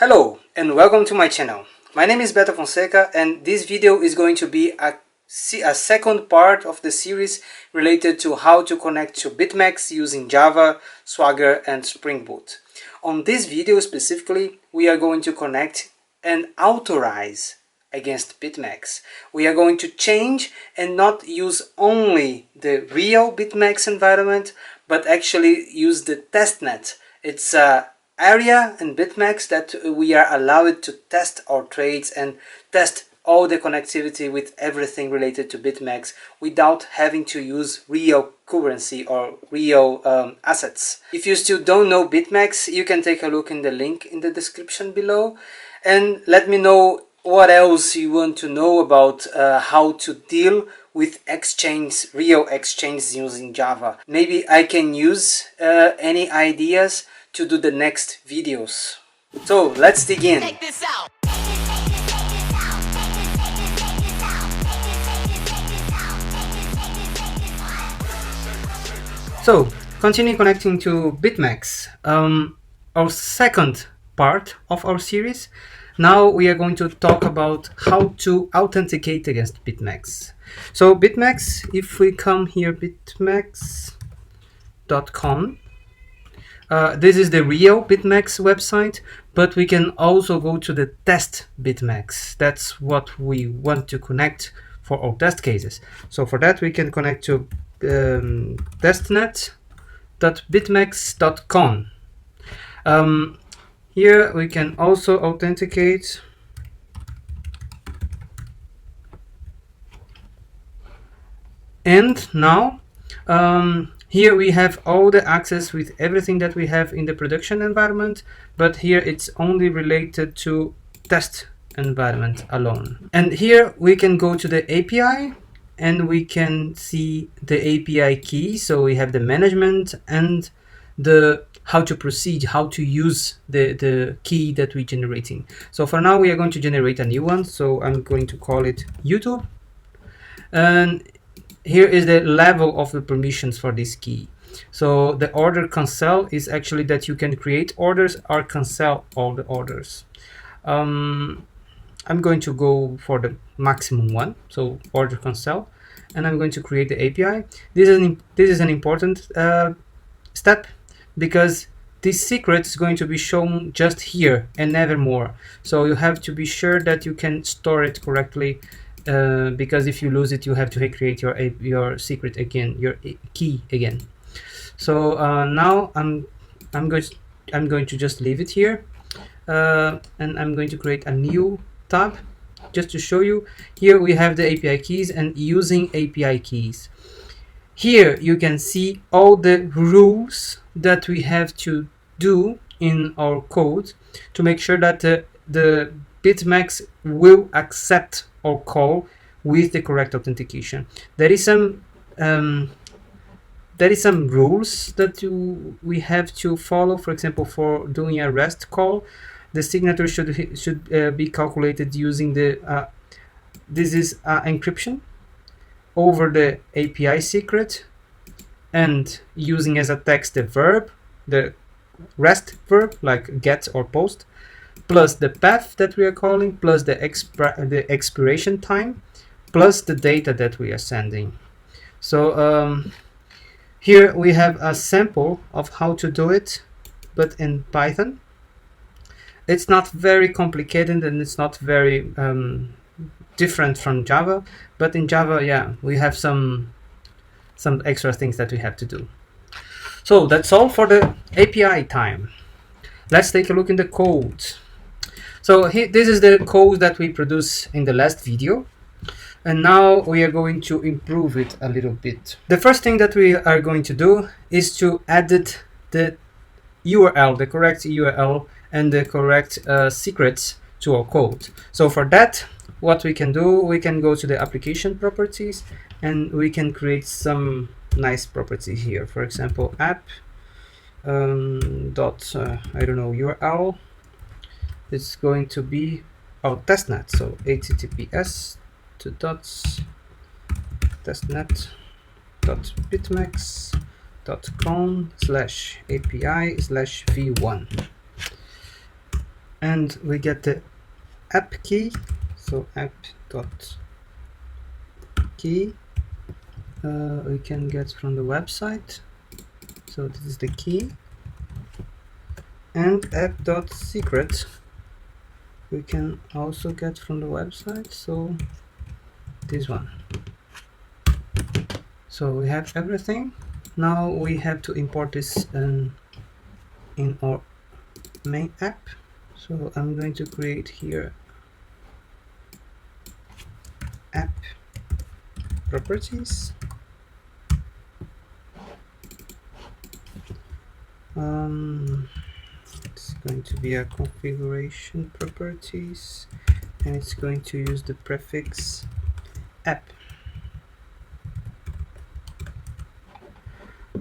Hello and welcome to my channel. My name is Beto Fonseca and this video is going to be a second part of the series related to how to connect to Bitmex using Java, Swagger and Spring Boot. On this video specifically, we are going to connect and authorize against Bitmex. We are going to change and not use only the real Bitmex environment, but actually use the Testnet. It's a area in Bitmex that we are allowed to test our trades and test all the connectivity with everything related to Bitmex without having to use real currency or real assets. If you still don't know Bitmex, you can take a look in the link in the description below and let me know what else you want to know about how to deal with real exchanges using Java. Maybe I can use any ideas to do the next videos. So let's dig in. Check this out. So continue connecting to Bitmex, our second part of our series. Now we are going to talk about how to authenticate against Bitmex. So Bitmex, if we come here, bitmex.com. This is the real Bitmex website, but we can also go to the test Bitmex. That's what we want to connect for our test cases. So for that we can connect to testnet.bitmex.com. Here we can also authenticate. And now here we have all the access with everything that we have in the production environment, but here it's only related to test environment alone. And here we can go to the API and we can see the API key. So we have the management and the how to proceed, how to use the key that we're generating. So for now we are going to generate a new one. So I'm going to call it YouTube. And here is the level of the permissions for this key. So the order cancel is actually that you can create orders or cancel all the orders. I'm going to go for the maximum one, so order cancel, and I'm going to create the API. This is an important step because this secret is going to be shown just here and never more. So you have to be sure that you can store it correctly. Because if you lose it, you have to recreate your secret again, your key again. So now I'm going to just leave it here, and I'm going to create a new tab just to show you. Here we have the API keys and using API keys. Here you can see all the rules that we have to do in our code to make sure that the Bitmex will accept or call with the correct authentication. There is some rules that we have to follow. For example, for doing a REST call, the signature should be calculated using the this is encryption over the API secret and using as a text the verb, the REST verb like get or post, plus the path that we are calling, plus the expiration time, plus the data that we are sending. So here we have a sample of how to do it, but in Python. It's not very complicated and it's not very different from Java, but in Java, yeah, we have some extra things that we have to do. So that's all for the API time. Let's take a look in the code. So here, this is the code that we produced in the last video, and now we are going to improve it a little bit. The first thing that we are going to do is to edit the URL, the correct URL and the correct secrets to our code. So for that, what we can do, we can go to the application properties and we can create some nice properties here. For example, app dot I don't know, URL. It's going to be our testnet, so https testnet.bitmex.com/API/v1. and we get the app key. So app.key we can get from the website. So this is the key, and app.secret we can also get from the website. So this one. So we have everything. Now we have to import this in our main app. So I'm going to create here app properties. It's going to be a configuration properties, and it's going to use the prefix app.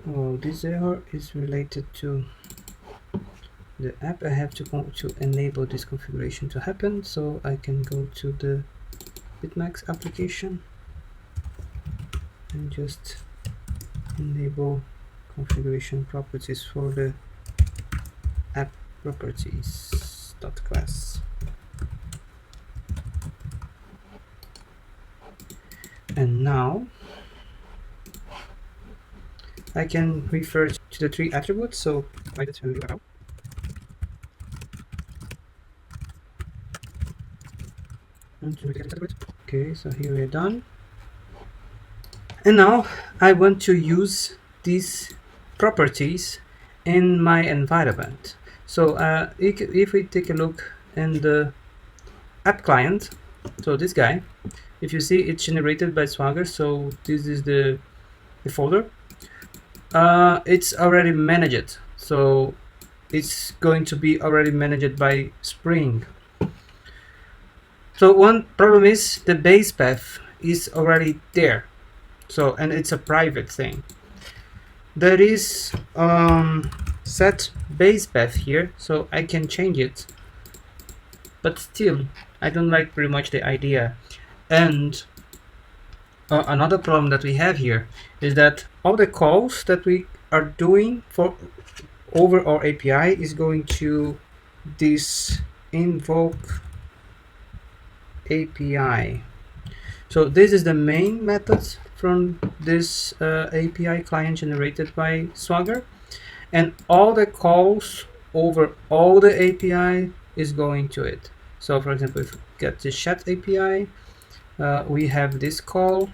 Oh, this error is related to the app. I have to enable this configuration to happen, so I can go to the Bitmex application and just enable configuration properties for the app properties .class. And now I can refer to the 3 attributes. So okay, so here we're done. And now I want to use these properties in my environment. So if we take a look in the app client, so this guy, if you see, it's generated by Swagger. So this is the folder. It's already managed, so it's going to be already managed by Spring. So one problem is the base path is already there, so, and it's a private thing. There is set base path here, so I can change it, but still I don't like very much the idea. And another problem that we have here is that all the calls that we are doing for over our API is going to this invoke API. So this is the main method from this API client generated by Swagger, and all the calls over all the API is going to it. So for example, if we get the chat API, we have this call,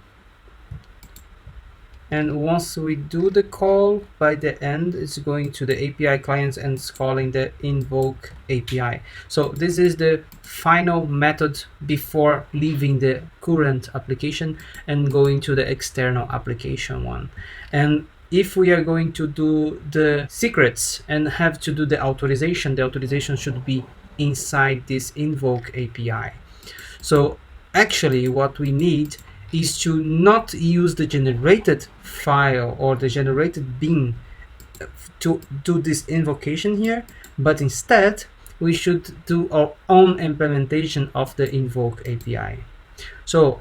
and once we do the call, by the end it's going to the API clients and it's calling the invoke API. So this is the final method before leaving the current application and going to the external application one. And if we are going to do the secrets and have to do the authorization should be inside this invoke API. So actually what we need is to not use the generated file or the generated bean to do this invocation here, but instead we should do our own implementation of the invoke API. So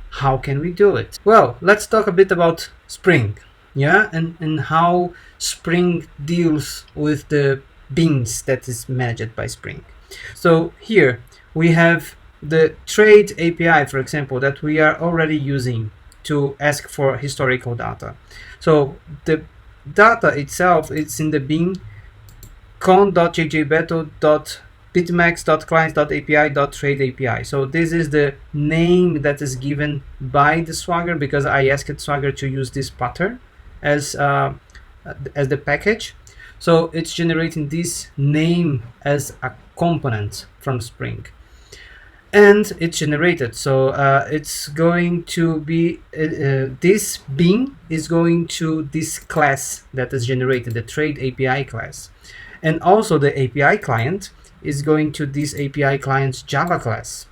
how can we do it? Well, let's talk a bit about Spring, yeah, and how Spring deals with the beans that is managed by Spring. So here we have the trade API, for example, that we are already using to ask for historical data. So the data itself, it's in the bean con.jjbeto.bitmex.clients.api.trade API. So this is the name that is given by the Swagger because I asked Swagger to use this pattern as the package. So it's generating this name as a component from Spring. And it's generated, so it's going to be this bean is going to this class that is generated, the trade API class, and also the API client is going to this API client's Java class.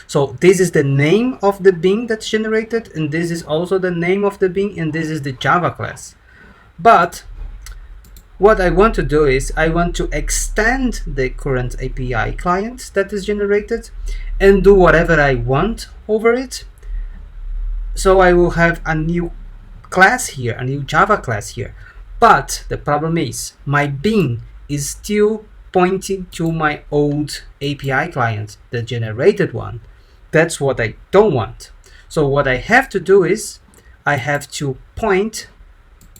So this is the name of the bean that's generated, and this is also the name of the bean, and this is the Java class. But what I want to do is I want to extend the current API client that is generated and do whatever I want over it. So I will have a new class here, a new Java class here. But the problem is my bean is still pointing to my old API client, the generated one. That's what I don't want. So what I have to do is I have to point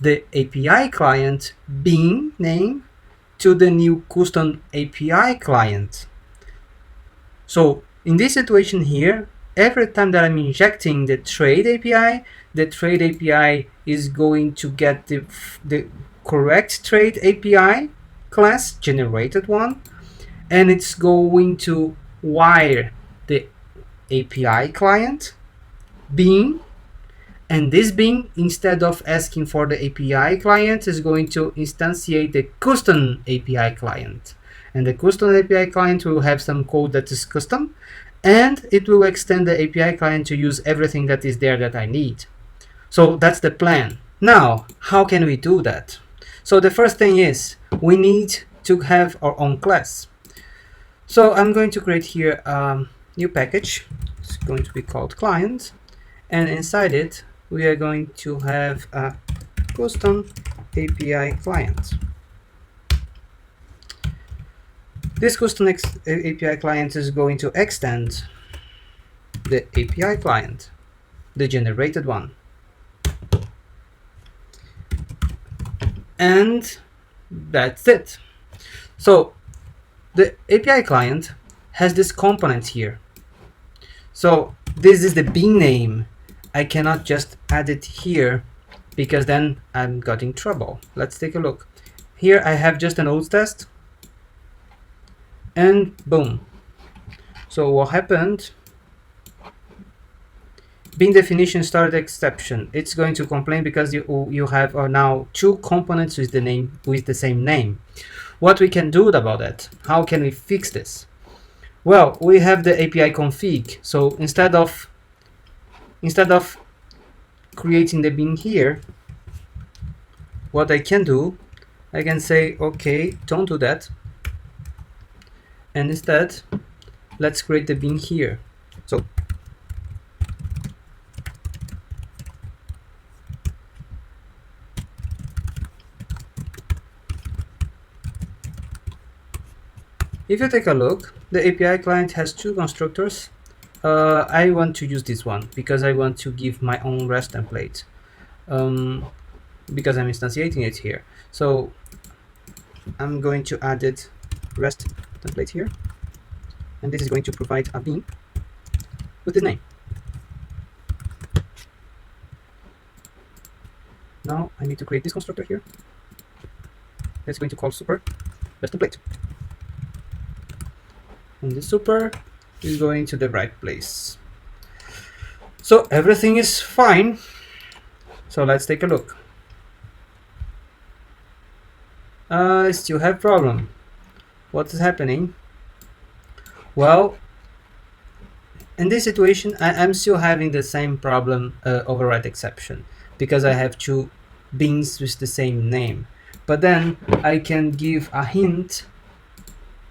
the API client being name to the new custom API client. So in this situation here, every time that I'm injecting the trade API is going to get the correct trade API class, generated one, and it's going to wire the API client being, and this being, instead of asking for the API client, is going to instantiate the custom API client. And the custom API client will have some code that is custom, and it will extend the API client to use everything that is there that I need. So that's the plan. Now, how can we do that? So the first thing is we need to have our own class. So I'm going to create here a new package. It's going to be called client, and inside it we are going to have a custom API client. This custom API client is going to extend the API client, the generated one. And that's it. So the API client has this component here. So this is the bean name. I cannot just add it here because then I'm got in trouble. Let's take a look. Here I have just an old test, and boom. So what happened? Bean definition started exception. It's going to complain because you have now two components with the same name. What we can do about that? How can we fix this? Well, we have the API config. So instead of creating the bean here, what I can do, I can say, okay, don't do that, and instead let's create the bean here. So if you take a look, the API client has two constructors. I want to use this one because I want to give my own REST template, because I'm instantiating it here. So I'm going to add it REST template here, and this is going to provide a bean with this name. Now I need to create this constructor here. That's going to call super REST template, and the super is going to the right place. So everything is fine. So let's take a look. I still have problem. What is happening? Well, in this situation, I'm still having the same problem, override exception, because I have two beans with the same name. But then I can give a hint.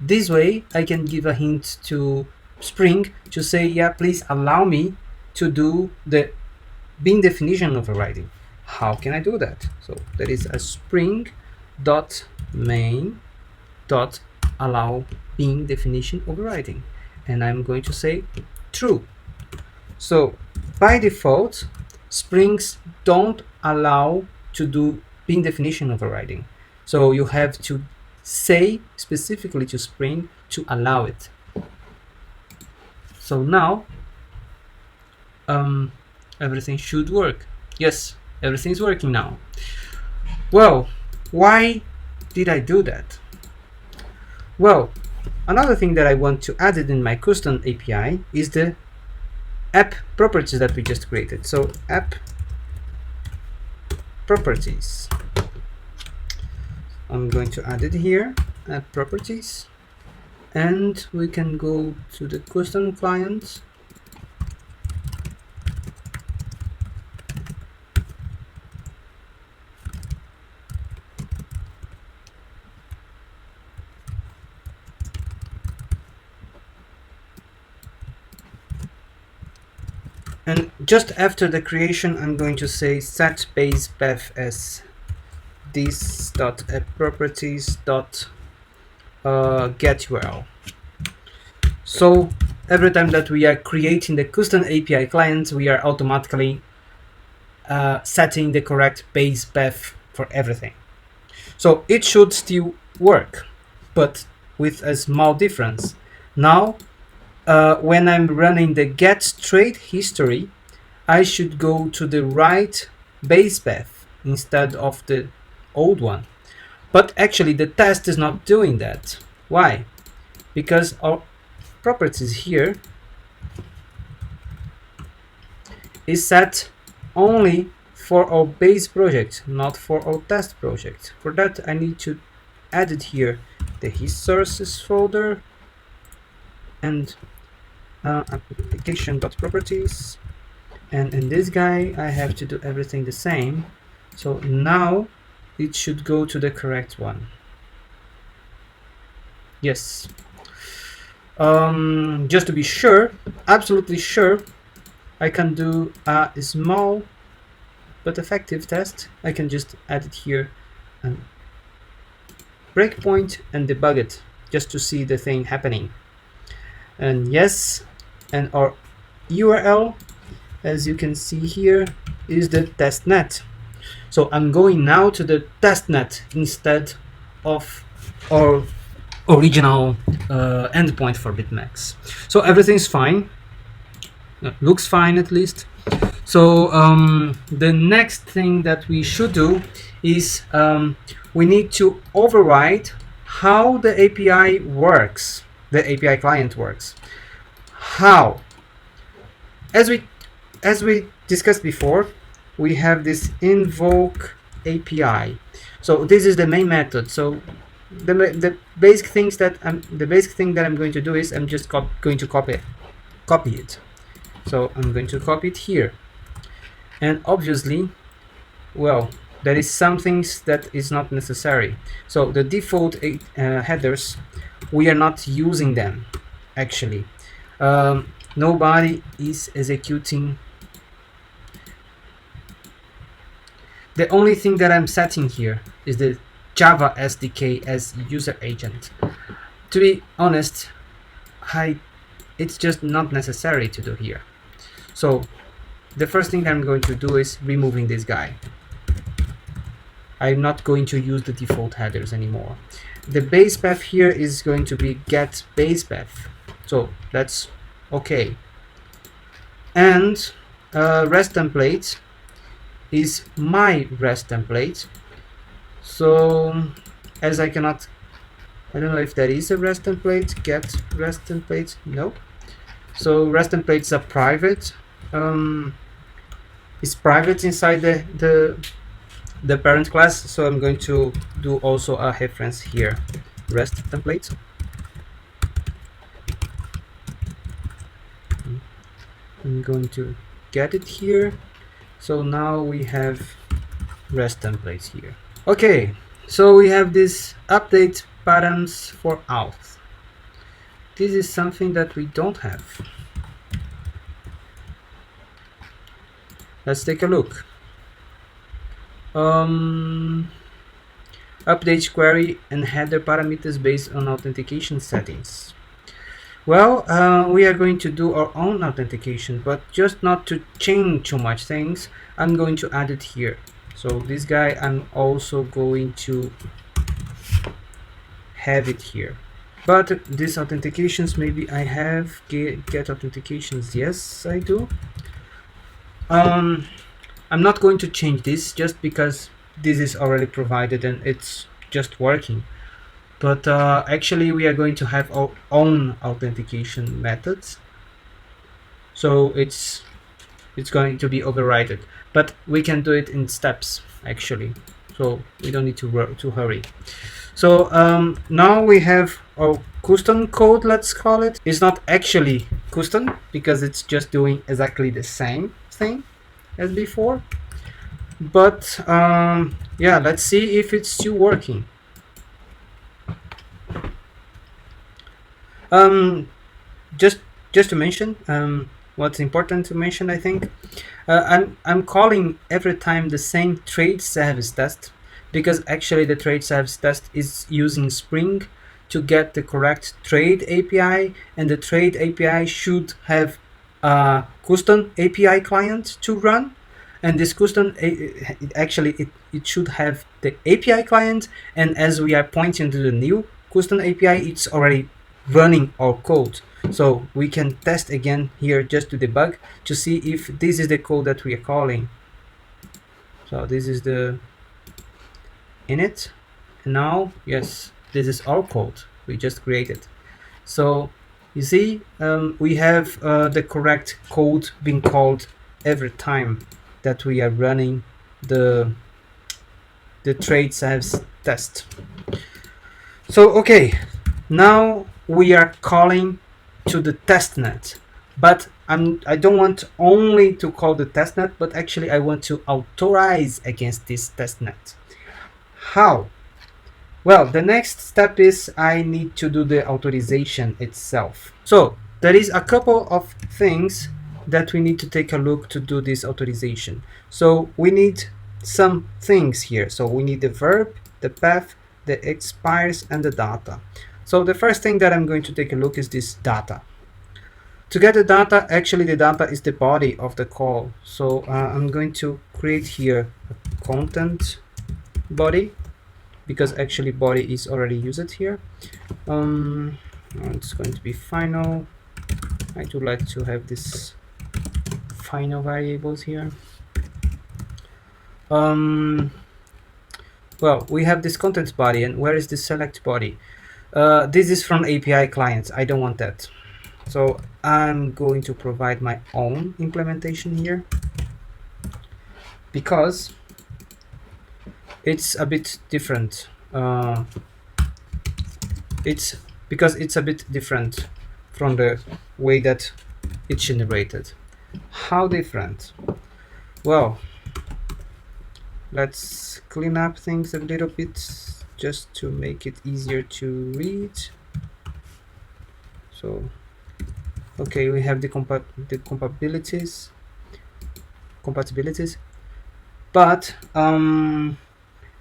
This way, I can give a hint to Spring to say, yeah, please allow me to do the bean definition overriding. How can I do that? So there is a spring.main.allow bean definition overriding, and I'm going to say true. So by default, springs don't allow to do bean definition overriding. So you have to say specifically to Spring to allow it. So now everything should work. Yes, everything is working now. Well, why did I do that? Well, another thing that I want to add it in my custom API is the app properties that we just created. So app properties. I'm going to add it here, app properties, and we can go to the custom client. And just after the creation, I'm going to say set base path as this.appproperties dot get URL. So every time that we are creating the custom API client, we are automatically setting the correct base path for everything. So it should still work, but with a small difference. Now, when I'm running the get trade history, I should go to the right base path instead of the old one. But actually the test is not doing that. Why? Because our properties here is set only for our base project, not for our test project. For that, I need to add it here, the resources folder and application.properties. And in this guy, I have to do everything the same. So now it should go to the correct one. Yes. Just to be sure, absolutely sure, I can do a small but effective test. I can just add it here and breakpoint and debug it just to see the thing happening. And yes, and our URL, as you can see here, is the testnet. So I'm going now to the testnet instead of our original endpoint for Bitmex. So everything's fine. Looks fine at least. So the next thing that we should do is we need to override how the API works, the API client works. How? As we discussed before, we have this invoke API. So this is the main method. So the basic thing that I'm going to do is I'm just going to copy it. So I'm going to copy it here. And obviously, well, there is some things that is not necessary. So the default headers, we are not using them actually. Nobody is executing. The only thing that I'm setting here is the Java SDK as user agent. To be honest, it's just not necessary to do here. So the first thing that I'm going to do is removing this guy. I'm not going to use the default headers anymore. The base path here is going to be get base path. So that's okay. And REST template is my REST template. So as I don't know if there is a REST template, get REST template, no. So REST templates are private. It's private inside the parent class, so I'm going to do also a reference here, REST template. I'm going to get it here. So now we have REST templates here. Okay, so we have this update patterns for auth. This is something that we don't have. Let's take a look. Update query and header parameters based on authentication settings. Well, we are going to do our own authentication, but just not to change too much things, I'm going to add it here. So this guy, I'm also going to have it here. But these authentications, maybe I have get authentications. Yes, I do. I'm not going to change this just because this is already provided and it's just working. But actually we are going to have our own authentication methods. So it's going to be overridden. But we can do it in steps actually. So we don't need to hurry. So now we have our custom code, let's call it. It's not actually custom because it's just doing exactly the same thing as before. But yeah, let's see if it's still working. Just to mention, what's important to mention, I think, I'm calling every time the same trade service test because actually the trade service test is using Spring to get the correct trade API, and the trade API should have a custom API client to run. And this custom, it should have the API client, and as we are pointing to the new custom API, it's already running our code. So we can test again here just to debug to see if this is the code that we are calling. So this is the init, and now yes, this is our code we just created. So you see, we have the correct code being called every time that we are running the trade saves test. So okay, now we are calling to the testnet, but I don't want only to call the testnet, but actually I want to authorize against this testnet. How? Well, the next step is I need to do the authorization itself. So there is a couple of things that we need to take a look to do this authorization. So we need some things here. So we need the verb, the path, the expires, and the data. So the first thing that I'm going to take a look is this data. To get the data, actually the data is the body of the call. So I'm going to create here a content body, because actually body is already used here. It's going to be final. I do like to have this final variables here. Well, we have this content body, and where is the select body? This is from API clients. I don't want that. So I'm going to provide my own implementation here, because it's a bit different. It's a bit different from the way that it's generated. How different? Well, let's clean up things a little bit just to make it easier to read. So okay, we have the compatibilities, but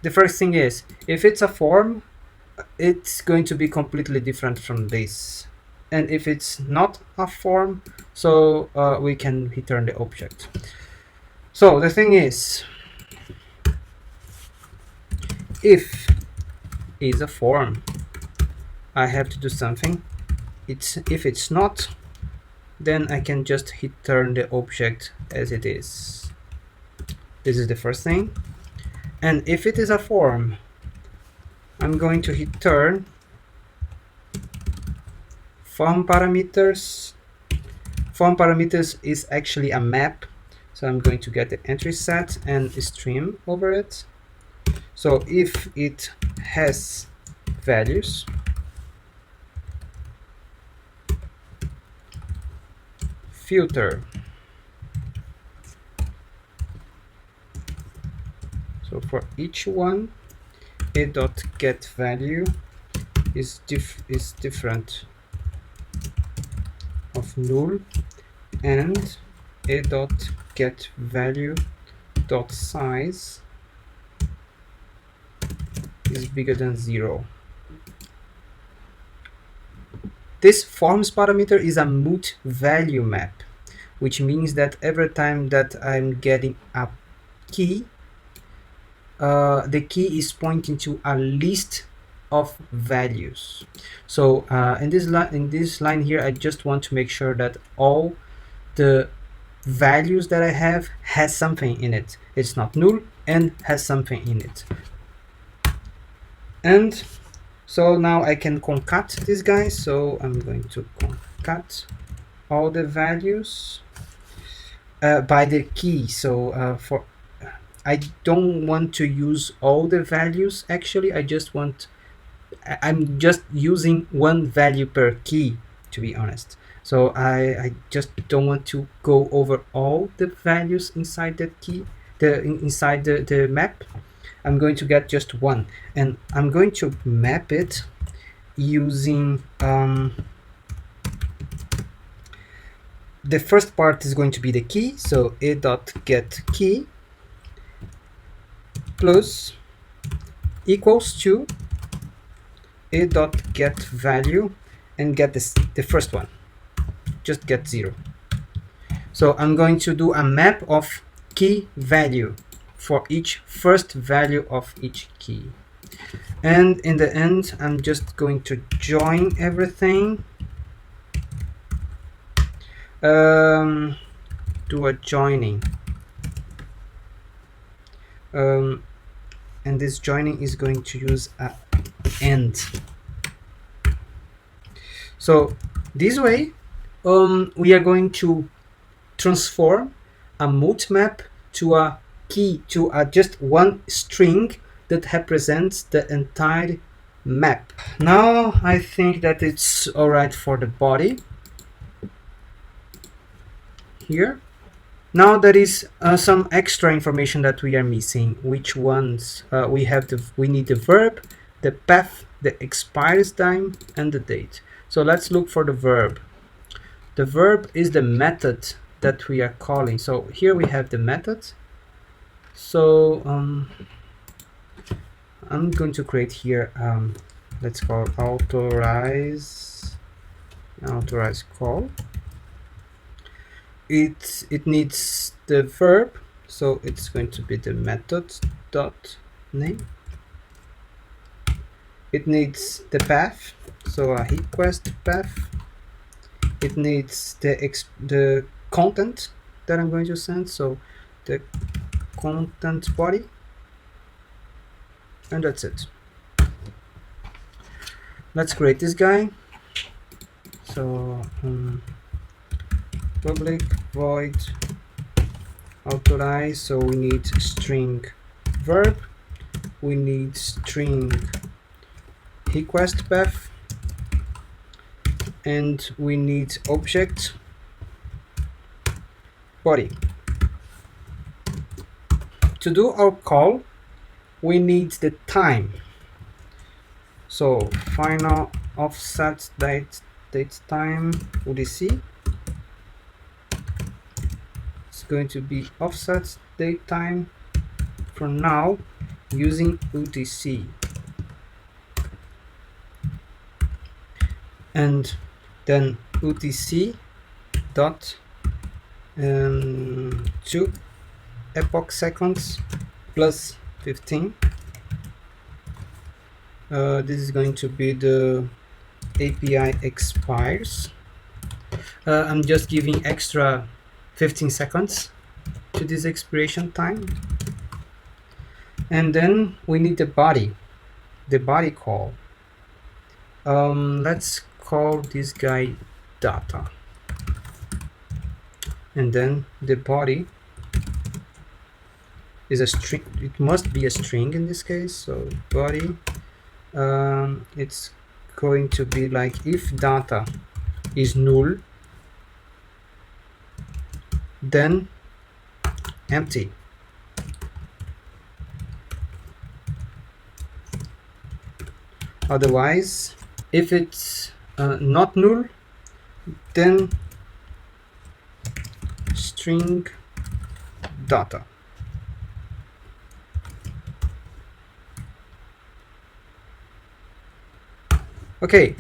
the first thing is, if it's a form, it's going to be completely different from this, and if it's not a form, so we can return the object. So the thing is, if is a form, I have to do something. If it's not, then I can just return the object as it is. This is the first thing. And if it is a form, I'm going to return form parameters. Form parameters is actually a map, so I'm going to get the entry set and stream over it. So if it has values, filter. So for each one, a.getValue is different of null, and a.getValue.size is bigger than 0. This forms parameter is a mut value map, which means that every time that I'm getting a key, the key is pointing to a list of values. So in this line here, I just want to make sure that all the values that I have has something in it. It's not null and has something in it. And so now I can concat this guy. So I'm going to concat all the values by the key. So I don't want to use all the values. Actually, I'm just using one value per key, to be honest. So I just don't want to go over all the values inside that key, inside the map. I'm going to get just one, and I'm going to map it using the first part is going to be the key. So a.getKey plus equals to a.getValue and get the first one, just get 0. So I'm going to do a map of key value for each first value of each key. And in the end, I'm just going to join everything. Do a joining. And this joining is going to use a end. So this way, we are going to transform a mult map to a key, to just one string that represents the entire map. Now I think that it's all right for the body here. Now there is some extra information that we are missing. Which ones? We need the verb, the path, the expires time, and the date. So let's look for the verb. The verb is the method that we are calling. So here we have the method. So I'm going to create here, let's call authorize call. It needs the verb, so it's going to be the method dot name. It needs the path, so a request path. It needs the content that I'm going to send, so the content body, and that's it. Let's create this guy. So public void authorize, so we need string verb, we need string request path, and we need object body. To do our call, we need the time. So final offset date time UTC. It's going to be offset date time for now using UTC. And then UTC dot 2 epoch seconds plus 15. This is going to be the API expires. I'm just giving extra 15 seconds to this expiration time. And then we need the body call. Let's call this guy data. And then the body is a string. It must be a string in this case. So body, it's going to be like if data is null, then empty. Otherwise, if it's not null, then string data. Okay,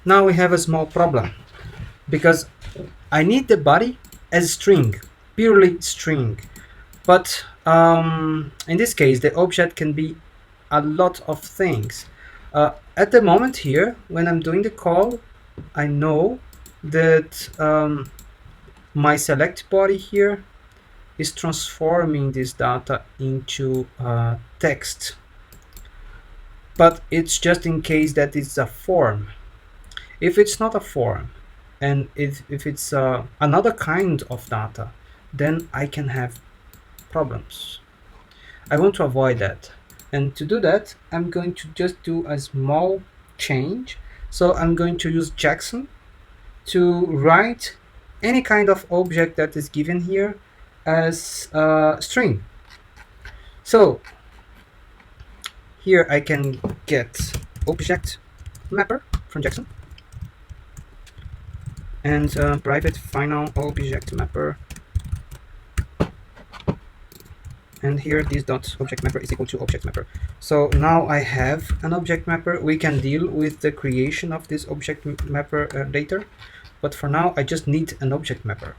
now we have a small problem because I need the body as string, purely string. But in this case, the object can be a lot of things. At the moment here, when I'm doing the call, I know that my select body here is transforming this data into text. But it's just in case that it's a form. If it's not a form, and if it's another kind of data, then I can have problems. I want to avoid that. And to do that, I'm going to just do a small change. So I'm going to use Jackson to write any kind of object that is given here as a string. So here I can get object mapper from Jackson and private final object mapper and here this dot object mapper is equal to object mapper. So now I have an object mapper. We can deal with the creation of this object mapper later, but for now I just need an object mapper.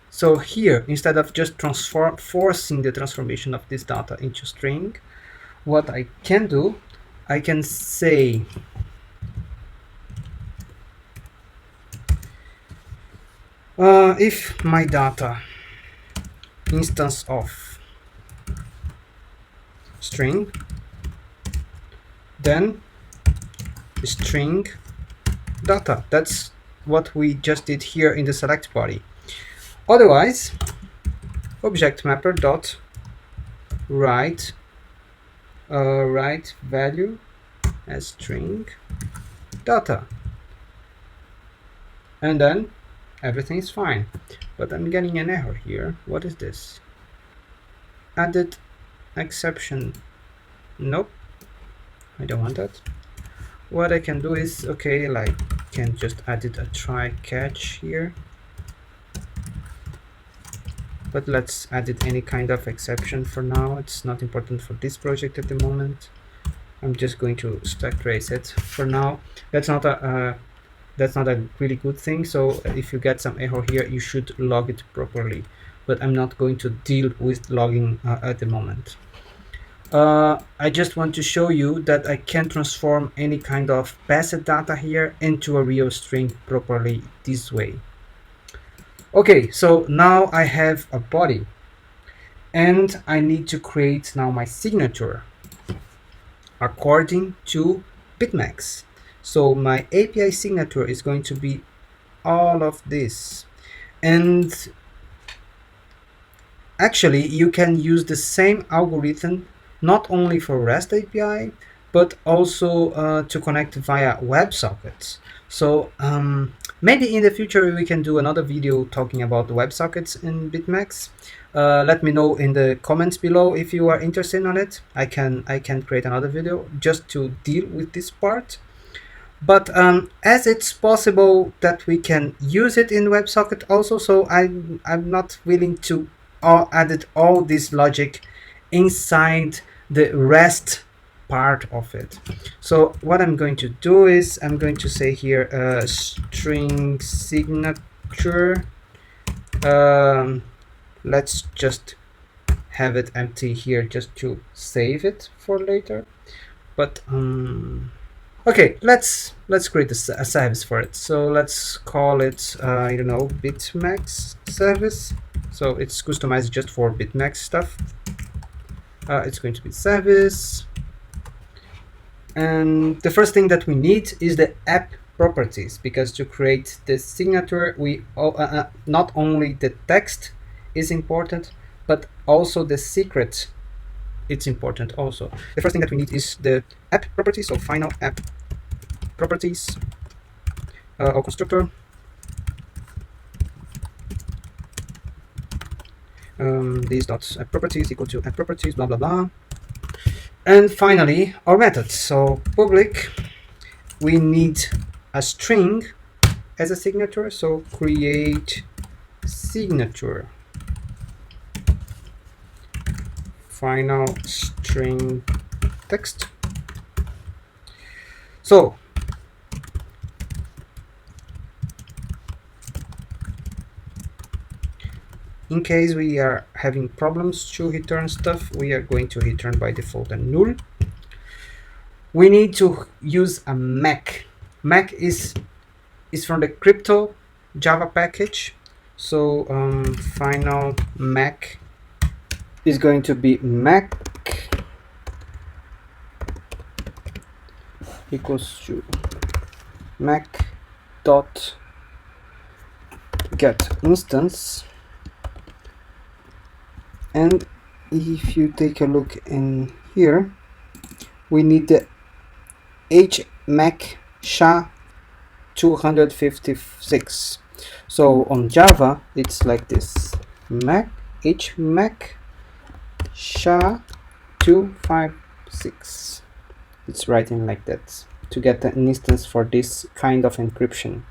So here, instead of just forcing the transformation of this data into string, what I can do, I can say if my data instance of string, then string data. That's what we just did here in the select body. Otherwise, object mapper dot write value as string data, and then everything is fine. But I'm getting an error here. What is this? Added exception. Nope, I don't want that. What I can do is, okay, like can just add a try catch here, but let's edit any kind of exception for now. It's not important for this project at the moment. I'm just going to stack trace it for now. That's not a really good thing. So if you get some error here, you should log it properly, but I'm not going to deal with logging at the moment. I just want to show you that I can transform any kind of passed data here into a real string properly this way. Okay, so now I have a body, and I need to create now my signature according to Bitmex. So my API signature is going to be all of this, and actually you can use the same algorithm not only for REST API, but also to connect via WebSockets. So maybe in the future we can do another video talking about the WebSockets in Bitmex. Let me know in the comments below if you are interested in it. I can create another video just to deal with this part. But as it's possible that we can use it in WebSocket also, so I'm not willing to add all this logic inside the REST part of it. So what I'm going to do is I'm going to say here string signature. Let's just have it empty here just to save it for later. But okay, let's create a service for it. So let's call it I don't know, Bitmex service. So it's customized just for Bitmex stuff. It's going to be service, and the first thing that we need is the app properties, because to create the signature we not only the text is important, but also the secret, it's important also. The first thing that we need is the app properties, so final app properties or constructor. These dots app properties equal to app properties, blah blah blah. And finally our methods. So public, we need a string as a signature, so create signature final string text. So in case we are having problems to return stuff, we are going to return by default a null. We need to use a Mac. Mac is from the crypto Java package. So final Mac is going to be Mac equals to Mac dot get instance. And if you take a look in here, we need the HMAC SHA-256. So on Java, it's like this: Mac HMAC SHA-256. It's writing like that to get an instance for this kind of encryption.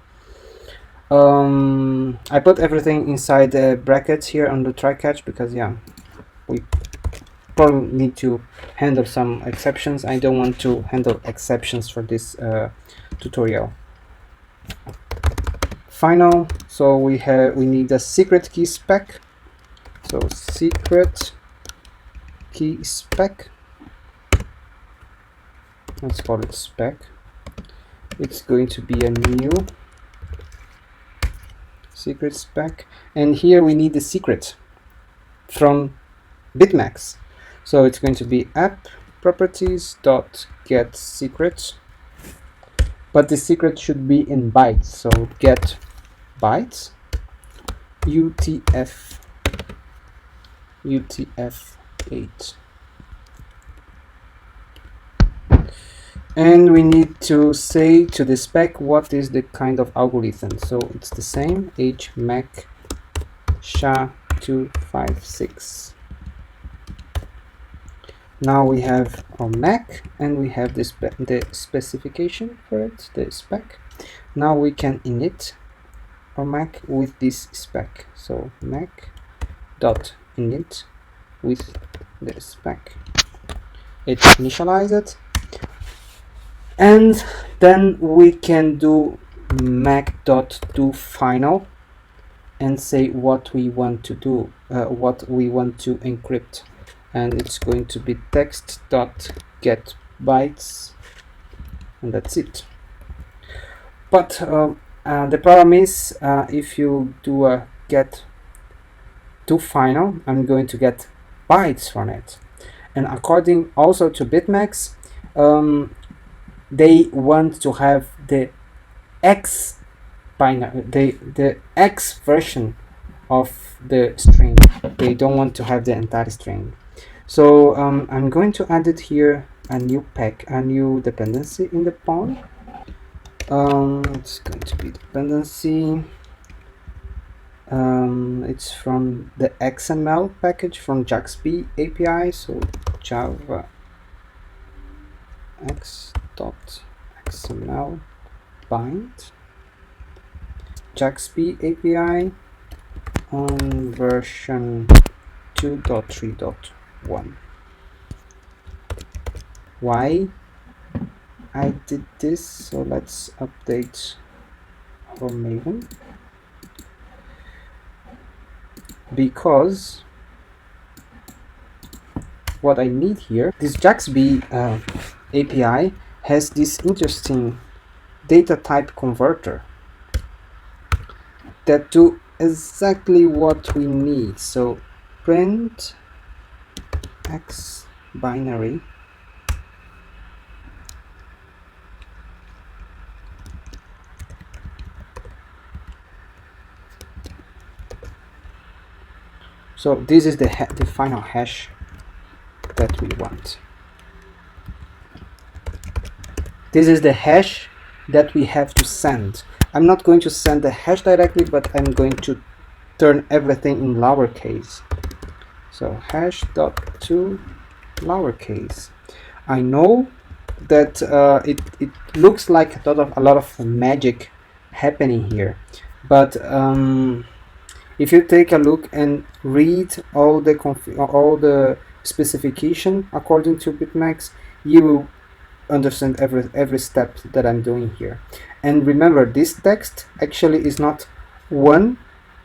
I put everything inside the brackets here on the try catch because yeah, we probably need to handle some exceptions. I don't want to handle exceptions for this tutorial. Final, so we need a secret key spec. So secret key spec, let's call it spec. It's going to be a new secret spec, and here we need the secret from Bitmex. So it's going to be app properties dot get secret, but the secret should be in bytes. So get bytes UTF-8, and we need to say to the spec what is the kind of algorithm. So it's the same, HMAC SHA-256. Now we have our Mac and we have the specification for it, the spec. Now we can init our Mac with this spec. So Mac dot init with the spec. It initialized, and then we can do Mac dot do final and say what we want to do, what we want to encrypt. And it's going to be text dot get bytes, and that's it. But the problem is, if you do a get to final, I'm going to get bytes from it. And according also to Bitmex, they want to have the X binary, the X version of the string. They don't want to have the entire string. So I'm going to add it here, a new dependency in the pawn. It's going to be dependency. It's from the XML package from JAXB API. So Java x.xml bind JAXB API on version 2.3.1. Why I did this? So let's update our Maven, because what I need here, this JAXB API has this interesting data type converter that do exactly what we need. So print X binary so this is the final hash that we want. This is the hash that we have to send. I'm not going to send the hash directly, but I'm going to turn everything in lowercase. So hash dot to lowercase. I know that it looks like a lot of magic happening here, but if you take a look and read all the specification according to Bitmex, you will understand every step that I'm doing here. And remember, this text actually is not one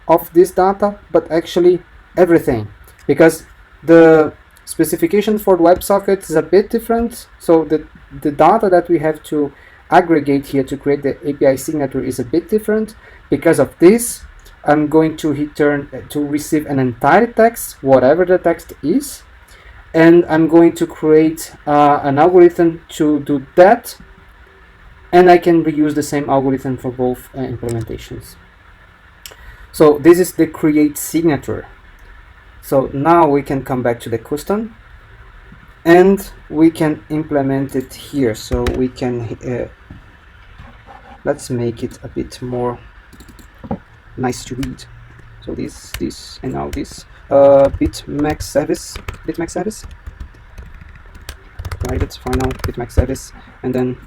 of this data, but actually everything, because the specification for WebSocket is a bit different. So the data that we have to aggregate here to create the API signature is a bit different. Because of this, I'm going to return to receive an entire text, whatever the text is, and I'm going to create an algorithm to do that, and I can reuse the same algorithm for both implementations. So this is the create signature. So now we can come back to the custom and we can implement it here. So we can let's make it a bit more nice to read. So this and now this Bitmex service, private final Bitmex service, and then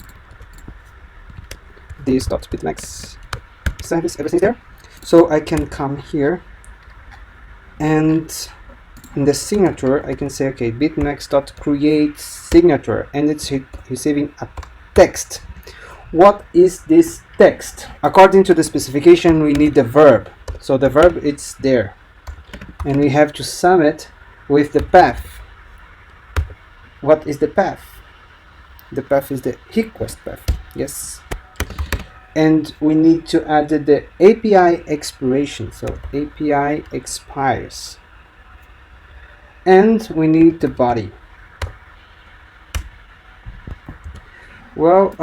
this dot Bitmex service, everything's there. So I can come here, and in the signature I can say, okay, bitmex.create signature, and it's receiving a text. What is this text? According to the specification, we need the verb. So the verb, it's there, and we have to sum it with the path. What is the path? The path is the request path. Yes. And we need to add the API expiration. So API expires. And we need the body. Well,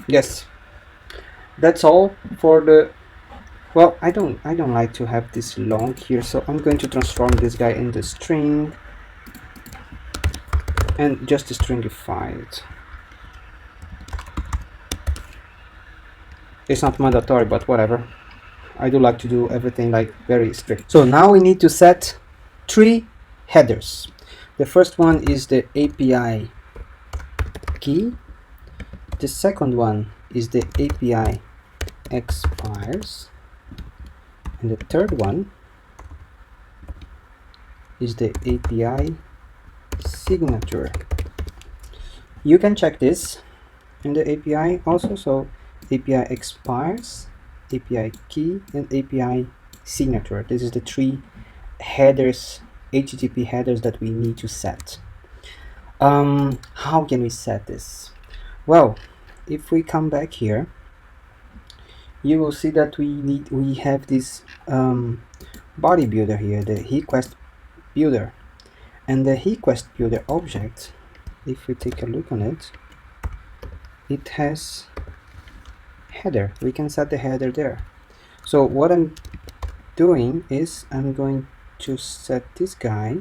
yes, that's all for the. Well, I don't like to have this long here, so I'm going to transform this guy into string and just stringify it. It's not mandatory, but whatever. I do like to do everything like very strict. So now we need to set 3 headers. The first one is the API key. The second one is the API expires. And the third one is the API signature. You can check this in the API also. So API expires, API key, and API signature. This is the 3 headers, HTTP headers that we need to set. How can we set this? Well, if we come back here, you will see that we have this body builder here, the request builder, and the request builder object. If we take a look on it, it has header. We can set the header there. So what I'm doing is I'm going to set this guy.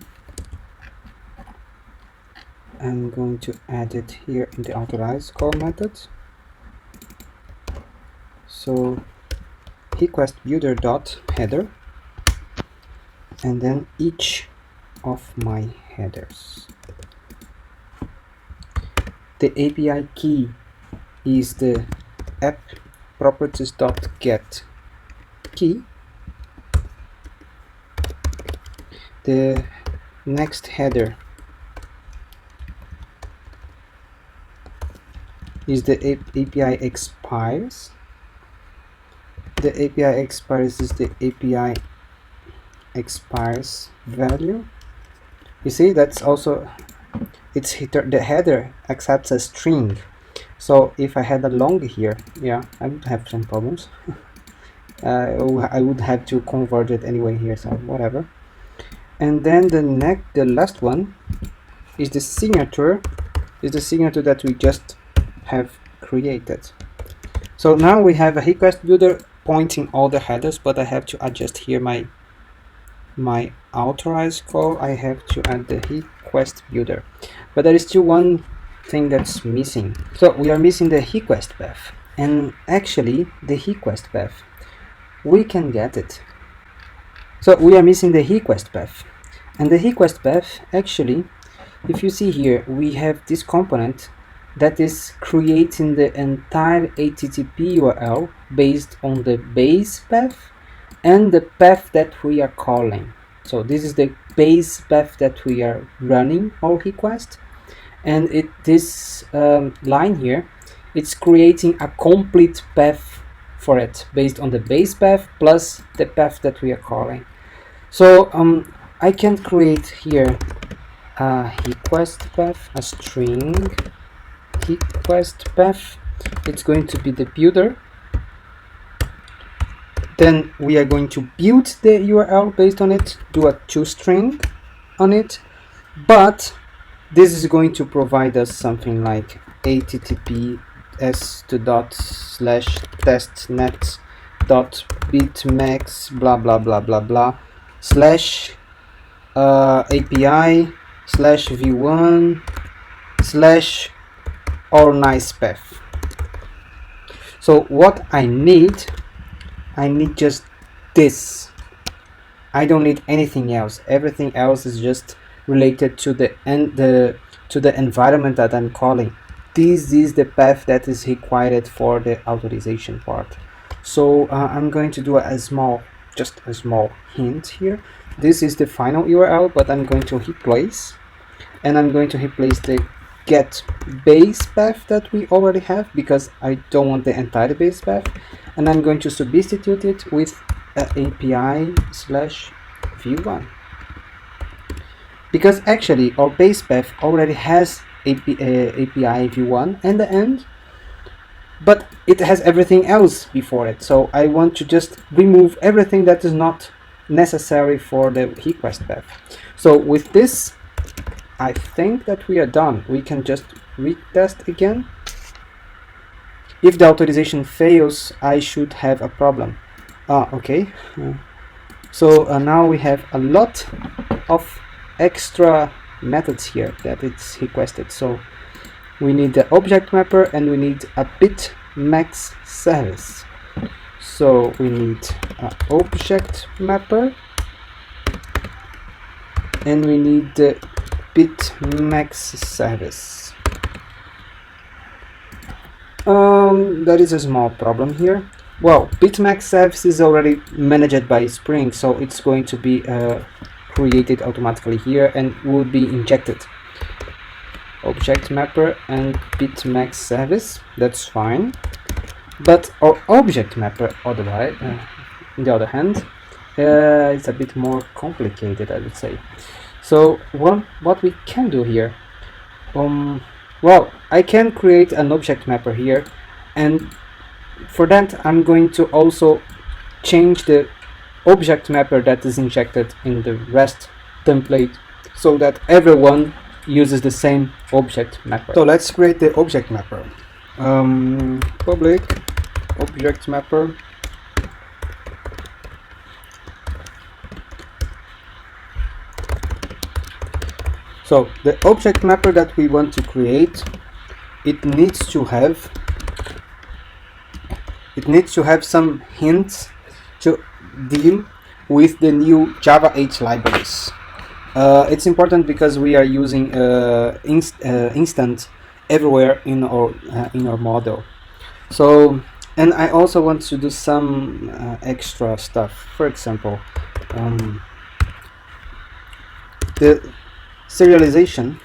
I'm going to add it here in the authorize call method. So request builder dot header, and then each of my headers. The API key is the app properties dot get key. The next header is the API expires. The API expires is the API expires value. You see, that's also, it's the header accepts a string. So if I had a long here, yeah, I would have some problems. I would have to convert it anyway here, so whatever. And then the last one is the signature. Is the signature that we just have created. So now we have a request builder pointing all the headers, but I have to adjust here my authorize call. I have to add the request builder, but there is still one thing that's missing. So we are missing the request path, and actually the request path, we can get it. So we are missing the request path, and the request path, actually, if you see here, we have this component that is creating the entire HTTP URL based on the base path and the path that we are calling. So this is the base path that we are running our request, and this line here, it's creating a complete path for it based on the base path plus the path that we are calling. So I can create here a request path, a string request path. It's going to be the builder. Then we are going to build the URL based on it, do a toString on it, but this is going to provide us something like https://testnet.bitmex blah blah blah blah blah /API/v1/ our nice path. So what I need just this. I don't need anything else. Everything else is just related to the environment that I'm calling. this is the path that is required for the authorization part. So I'm going to do just a small hint here. This is the final URL, but I'm going to replace, and I'm going to replace the get base path that we already have, because I don't want the entire base path, and I'm going to substitute it with API/v1, because actually our base path already has API v1 and the end, but it has everything else before it. So I want to just remove everything that is not necessary for the request path. So with this, I think that we are done. We can just retest again. If the authorization fails, I should have a problem. Okay. So now we have a lot of extra methods here that it's requested. So we need the object mapper and we need a Bitmex service. So we need an object mapper and we need the Bitmex service. There is a small problem here. Well, Bitmex service is already managed by Spring, so it's going to be created automatically here and will be injected. Object mapper and Bitmex service, that's fine. But our object mapper, otherwise, on the other hand, it's a bit more complicated, I would say. So what we can do here, well, I can create an object mapper here, and for that I'm going to also change the object mapper that is injected in the REST template so that everyone uses the same object mapper. So let's create the object mapper. Public object mapper. So the object mapper that we want to create, it needs to have some hints to deal with the new Java 8 libraries. It's important because we are using instant everywhere in our model. So, and I also want to do some extra stuff. For example, the serialization,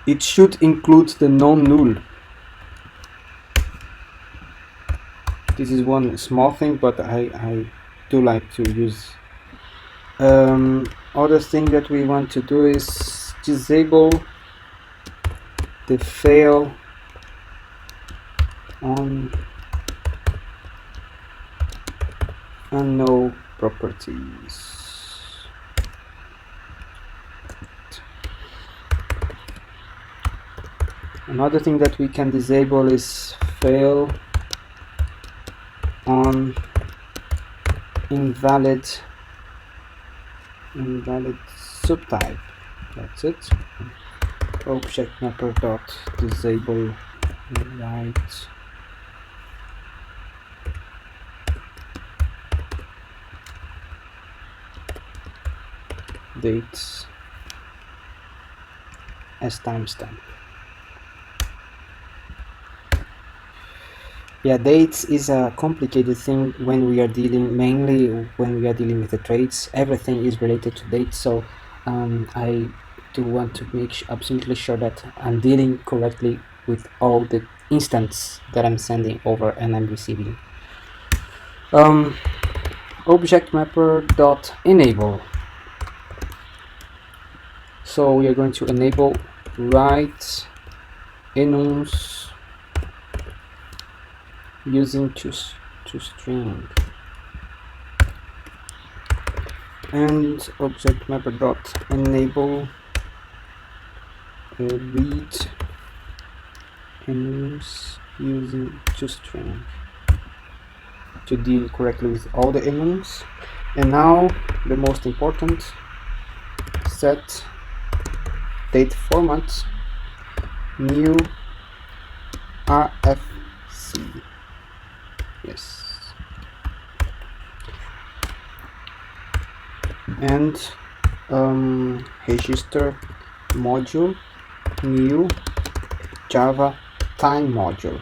it should include the non-null. This is one small thing, but I do like to use. Other thing that we want to do is disable the fail on unknown properties. Another thing that we can disable is fail on invalid subtype. That's it. Object mapper dot disable right dates as timestamp. Yeah, dates is a complicated thing when we are mainly when we are dealing with the traits. Everything is related to dates, so I do want to make absolutely sure that I'm dealing correctly with all the instants that I'm sending over and I'm receiving. Object mapper dot enable. So we are going to enable write enums using toString, and object mapper dot enable read enums using toString to deal correctly with all the enums. And now the most important, set date format new RFC. Yes, and register module new Java time module.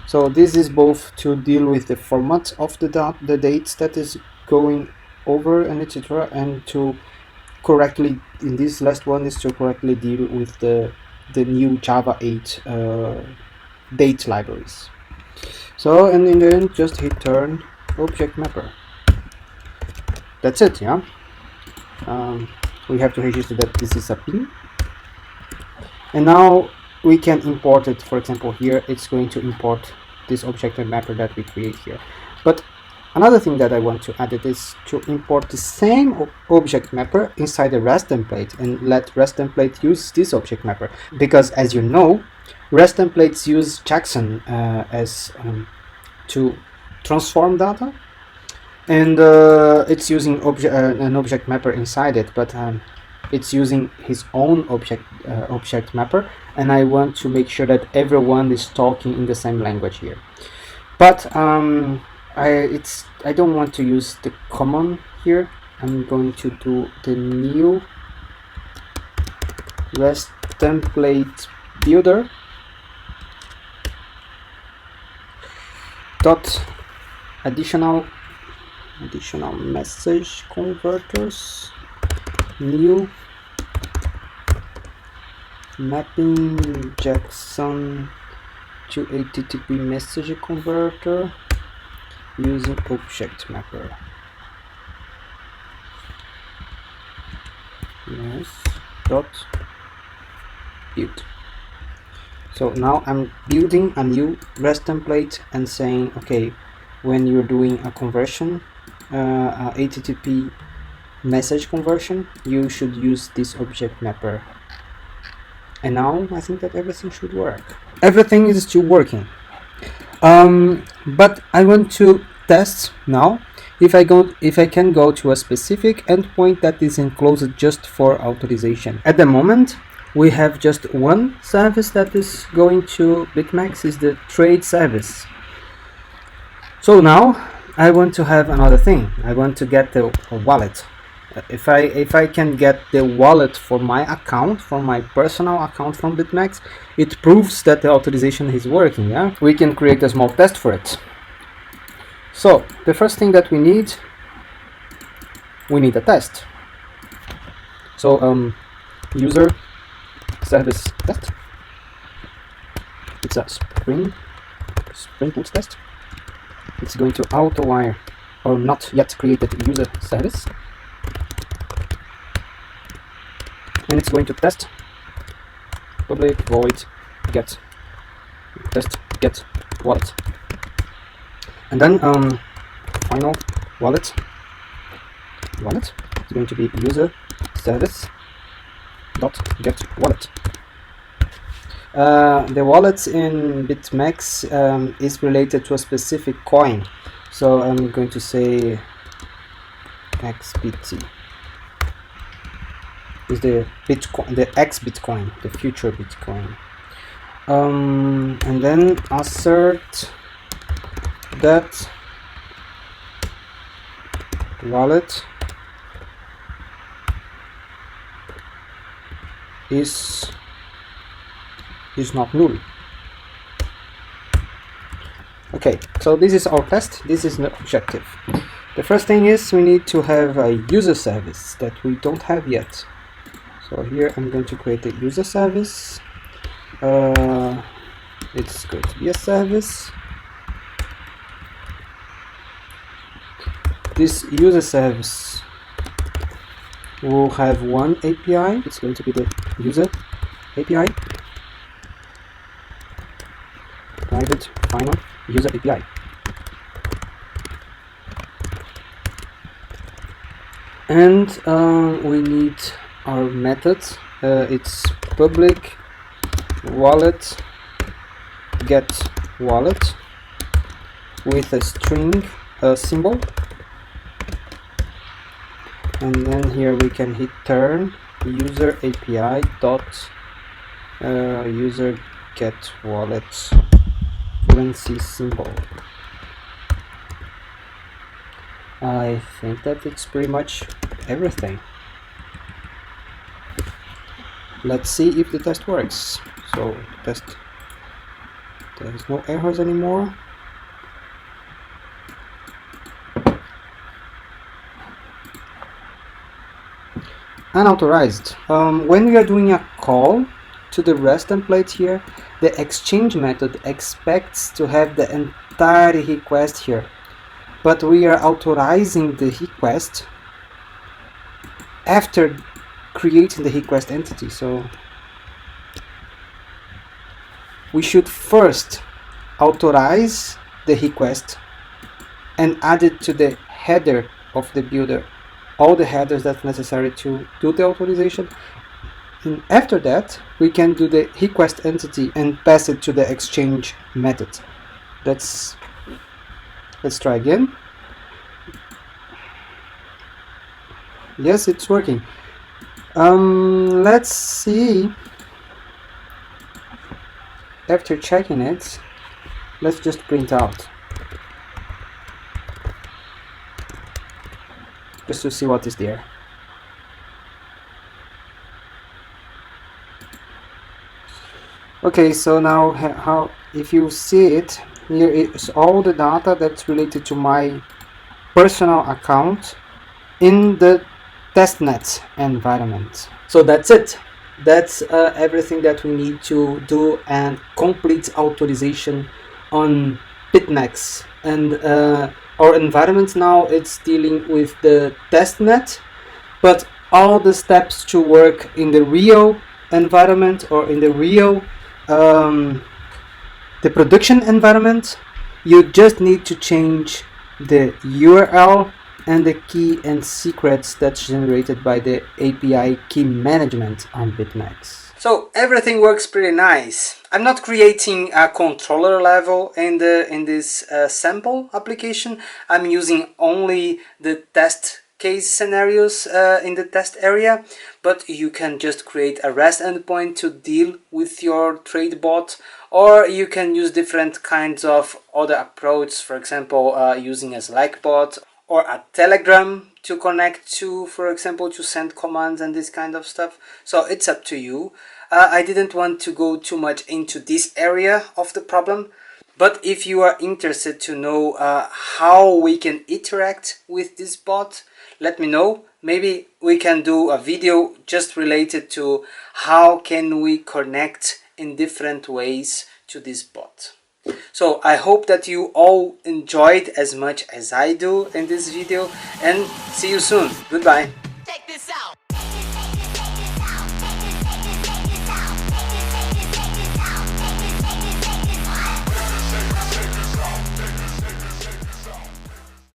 So this is both to deal with the format of the dates that is going over and etc., and to correctly, in this last one, is to correctly deal with the new Java 8 date libraries. So, and in the end, just hit turn object mapper. That's it, yeah. We have to register that this is a pin, and now we can import it. For example, here it's going to import this object mapper that we create here. But another thing that I want to add is to import the same object mapper inside the REST template and let REST template use this object mapper, because as you know, REST templates use Jackson as to transform data, and it's using an object mapper inside it, but it's using his own object mapper, and I want to make sure that everyone is talking in the same language here. But I don't want to use the common here. I'm going to do the new REST template builder dot additional message converters, new mapping Jackson to HTTP message converter using object mapper. Yes, dot build. So now I'm building a new REST template and saying, okay, when you're doing a conversion, HTTP message conversion, you should use this object mapper. And now I think that everything should work. Everything is still working. But I want to test now if I can go to a specific endpoint that is enclosed just for authorization. At the moment, we have just one service that is going to Bitmex, is the trade service. So now I want to have another thing. I want to get the wallet. If I can get the wallet for my account, for my personal account from Bitmex, it proves that the authorization is working. Yeah, we can create a small test for it. So the first thing that we need a test. So user service test. It's a SpringBoot test. It's going to authorize or not yet created user service, and it's going to test public void get test get wallet, and then final wallet is going to be user service dot get wallet. The wallet in Bitmex is related to a specific coin, so I'm going to say XBT is the Bitcoin, the X Bitcoin, the future Bitcoin, and then assert that wallet is not null. Okay, so this is our test. This is the objective. The first thing is we need to have a user service that we don't have yet. So here I'm going to create a user service. It's going to be a service. This user service will have one API. It's going to be the user API. Private final user API. And we need our method. It's public wallet get wallet with a string symbol, and then here we can hit turn user API dot user get wallet currency symbol. I think that it's pretty much everything. Let's see if the test works. So test There's no errors anymore. Unauthorized. When we are doing a call to the REST template here, the exchange method expects to have the entire request here, but we are authorizing the request after creating the request entity. So we should first authorize the request and add it to the header of the builder, all the headers that's necessary to do the authorization. And after that, we can do the request entity and pass it to the exchange method. Let's try again. Yes, it's working. Let's see. After checking it, let's just print out, just to see what is there. Okay, so now how if you see it, here is all the data that's related to my personal account in the Testnet environment. So that's it. That's everything that we need to do and complete authorization on Bitmex. And our environment now, it's dealing with the testnet, but all the steps to work in the real environment or in the real the production environment, you just need to change the URL and the key and secrets that's generated by the API key management on Bitmex. So everything works pretty nice. I'm not creating a controller level in this sample application. I'm using only the test case scenarios in the test area, but you can just create a REST endpoint to deal with your trade bot, or you can use different kinds of other approach, for example using a Slack bot or a Telegram to connect to, for example, to send commands and this kind of stuff. So it's up to you. I didn't want to go too much into this area of the problem, but if you are interested to know how we can interact with this bot, let me know. Maybe we can do a video just related to how can we connect in different ways to this bot. So I hope that you all enjoyed as much as I do in this video, and see you soon. Goodbye.